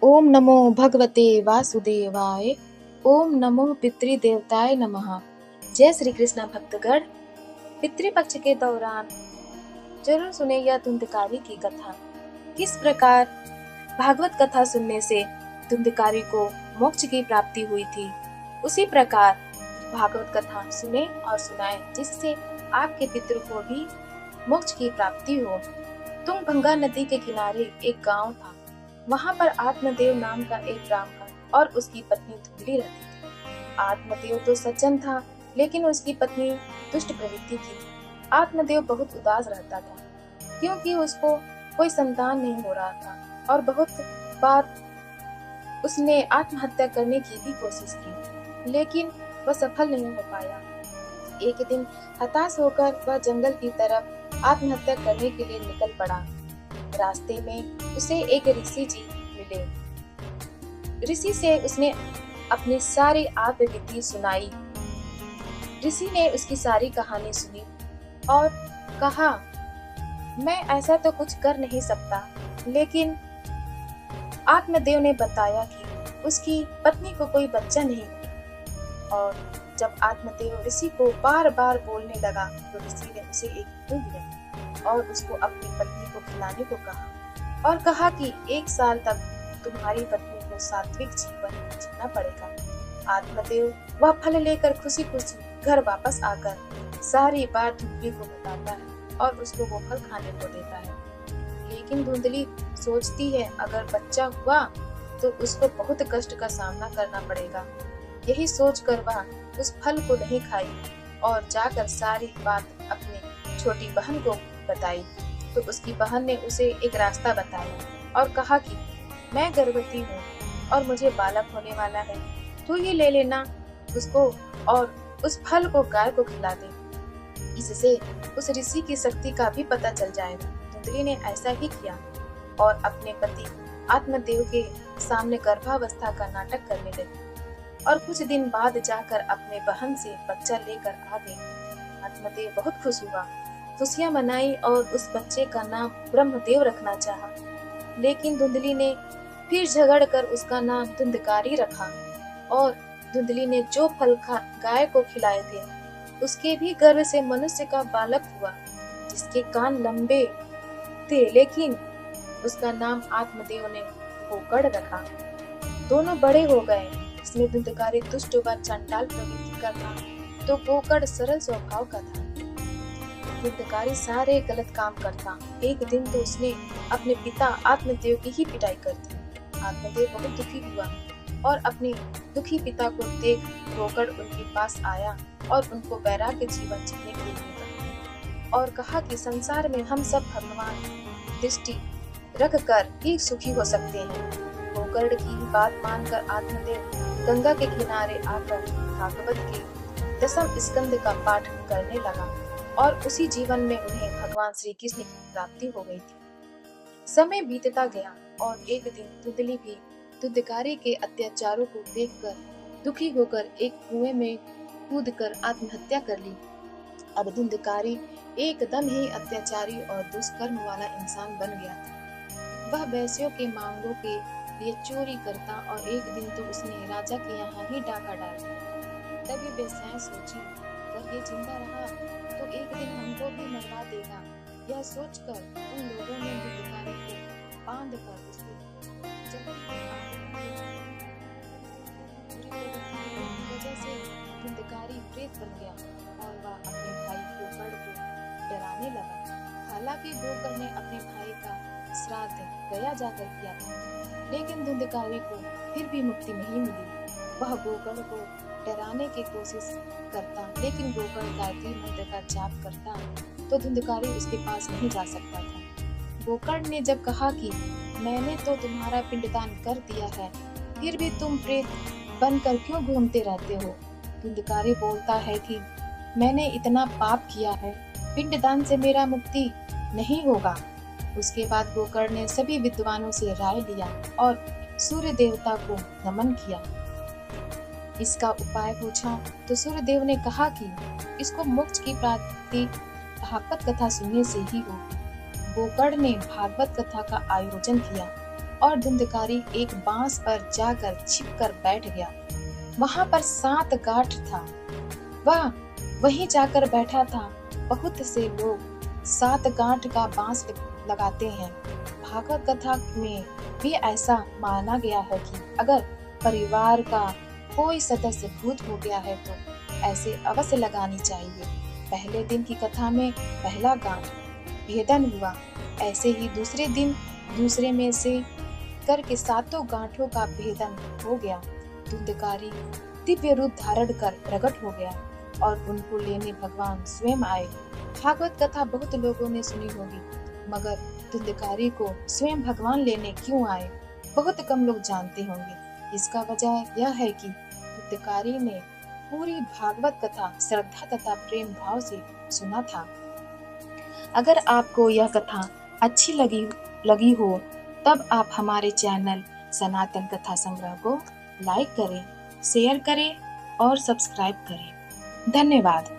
ओम नमो भगवते वासुदेवाय। ओम नमो पितृदेवताय नमः। जय श्री कृष्ण भक्तगण। पितृपक्ष के दौरान जरूर सुने यह धुंधकारी की कथा। किस प्रकार भागवत कथा सुनने से धुंधकारी को मोक्ष की प्राप्ति हुई थी, उसी प्रकार भागवत कथा सुने और सुनाए, जिससे आपके पितृ को भी मोक्ष की प्राप्ति हो। तुंगभंगा नदी के किनारे एक गांव था। वहां पर आत्मदेव नाम का एक ब्राह्मण और उसकी पत्नी धुंधली रहती थी। आत्मदेव तो सज्जन था, लेकिन उसकी पत्नी दुष्ट प्रवृत्ति की थी। आत्मदेव बहुत उदास रहता था, क्योंकि उसको कोई संतान नहीं हो रहा था और बहुत बार उसने आत्महत्या करने की भी कोशिश की, लेकिन वह सफल नहीं हो पाया। एक दिन हताश होकर वह जंगल की तरफ आत्महत्या करने के लिए निकल पड़ा। रास्ते में उसे एक ऋषि जी मिले। ऋषि से उसने अपनी सारी आत्मबीती सुनाई। ऋषि ने उसकी सारी कहानी सुनी और कहा, मैं ऐसा तो कुछ कर नहीं सकता, लेकिन आत्मदेव ने बताया कि उसकी पत्नी को कोई बच्चा नहीं। और जब आत्मदेव ऋषि को बार बार बोलने लगा, तो ऋषि ने उसे एक फूल दिया और उसको अपनी पत्नी को खिलाने को कहा और कहा कि 1 साल तक तुम्हारी पत्नी को सात्विक जीवन जीना पड़ेगा। आत्मदेव वह फल लेकर खुशी खुशी घर वापस आकर सारी बात धुंधली को बताता है और उसको वो फल खाने को देता है। लेकिन धुंधली सोचती है, अगर बच्चा हुआ तो उसको बहुत कष्ट का सामना करना पड़ेगा। यही सोचकर वह उस फल को नहीं खाई और जाकर सारी बात अपनी छोटी बहन को बताई। तो उसकी बहन ने उसे एक रास्ता बताया और कहा कि मैं गर्भवती हूँ और मुझे बालक होने वाला है, तू ये ले लेना उसको और उस फल को गाय को खिला दे। इससे उस ऋषि की शक्ति का भी पता चल जाएगा। धुंधली ने ऐसा ही किया और अपने पति आत्मदेव के सामने गर्भावस्था का नाटक करने लगी और कुछ दिन बाद जाकर अपने बहन से बच्चा लेकर आ गई। आत्मदेव बहुत खुश हुआ, खुशियां मनाई और उस बच्चे का नाम ब्रह्मदेव रखना चाहा। लेकिन धुंधली ने फिर झगड़ कर उसका नाम धुंधकारी रखा और धुंधली ने जो फल गाय को खिलाए थे, उसके भी गर्भ से मनुष्य का बालक हुआ, जिसके कान लंबे थे, लेकिन उसका नाम आत्मदेव ने गोकर्ण रखा। दोनों बड़े हो गए। इसमें धुंधकारी दुष्ट व चंडाल प्रवृत्ति का था, तो गोकर्ण सरल स्वभाव का था। धुंधकारी सारे गलत काम करता। एक दिन तो उसने अपने पिता आत्मदेव की ही पिटाई कर दी। आत्मदेव बहुत दुखी हुआ और अपने दुखी पिता को देख गोकर्ण उनके पास आया और उनको वैराग्य जीवन जीने के लिए कहा और कहा कि संसार में हम सब भगवान दृष्टि रख कर ही सुखी हो सकते हैं। गोकर्ण की बात मानकर आत्मदेव गंगा के किनारे आकर भागवत के 10वें स्कंद का पाठ करने लगा और उसी जीवन में उन्हें भगवान श्री कृष्ण की प्राप्ति हो गई थी। समय बीतता गया और एक दिन धुंधली भी धुंधकारी के अत्याचारों को देखकर दुखी होकर एक कुएं में कूदकर आत्महत्या कर ली। अब धुंधकारी एकदम ही अत्याचारी और दुष्कर्म वाला इंसान बन गया था। वह वैश्यों के मांगों के लिए चोरी करता और एक दिन तो उसने राजा के यहाँ ही डाका डाल दिया। तभी वेश्याएं सोची, अगर ये जिंदा रहा तो एक दिन हमको भी मरवा देगा। यह सोचकर उन लोगों ने धुंधकारी को बांधकर उसको जंगल में वजह से धुंधकारी प्रेत बन गया और वह अपने भाई गोकर्ण को डराने लगा। हालांकि गोकर्ण ने अपने भाई का श्राद्ध गया जाकर किया था, लेकिन धुंधकारी को फिर भी मुक्ति नहीं मिली। वह गोकर्ण को डराने की कोशिश करता, लेकिन गोकर्ण गायत्री मंत्र का जाप करता तो धुंधकारी उसके पास नहीं जा सकता था। गोकर्ण ने जब कहा कि मैंने तो तुम्हारा पिंडदान कर दिया है, फिर भी तुम प्रेत बनकर क्यों घूमते रहते हो? धुंधकारी बोलता है कि मैंने इतना पाप किया है, पिंडदान से मेरा मुक्ति नहीं होगा। उसके बाद गोकर्ण ने सभी विद्वानों से राय लिया और सूर्य देवता को नमन किया। इसका उपाय पूछा तो सूर्य देव ने कहा कि इसको मोक्ष की प्राप्ति भागवत कथा सुनने से ही होगी। गोकर्ण ने भागवत कथा का आयोजन किया और धुंधकारी एक बांस पर जाकर छिपकर बैठ गया। वहां पर 7 गांठ था। वह वहीं जाकर बैठा था। बहुत से लोग 7 गांठ का बांस लगाते हैं। भागवत कथा में भी ऐसा माना गया है कि अगर परिवार का कोई सदस्य भूत हो गया है तो ऐसे अवश्य लगानी चाहिए। पहले दिन की कथा में पहला गांठ भेदन हुआ, ऐसे ही दूसरे दिन दूसरे में से करके 7 गांठों का भेदन हो गया। धुंधकारी दिव्य रूप धारण कर प्रकट हो गया और उनको लेने भगवान स्वयं आए। भागवत कथा बहुत लोगों ने सुनी होगी, मगर धुंधकारी को स्वयं भगवान लेने क्यों आए, बहुत कम लोग जानते होंगे। इसका वजह यह है कि धुंधकारी ने पूरी भागवत कथा श्रद्धा तथा प्रेम भाव से सुना था। अगर आपको यह कथा अच्छी लगी हो तब आप हमारे चैनल सनातन कथा संग्रह को लाइक करें, शेयर करें और सब्सक्राइब करें। धन्यवाद।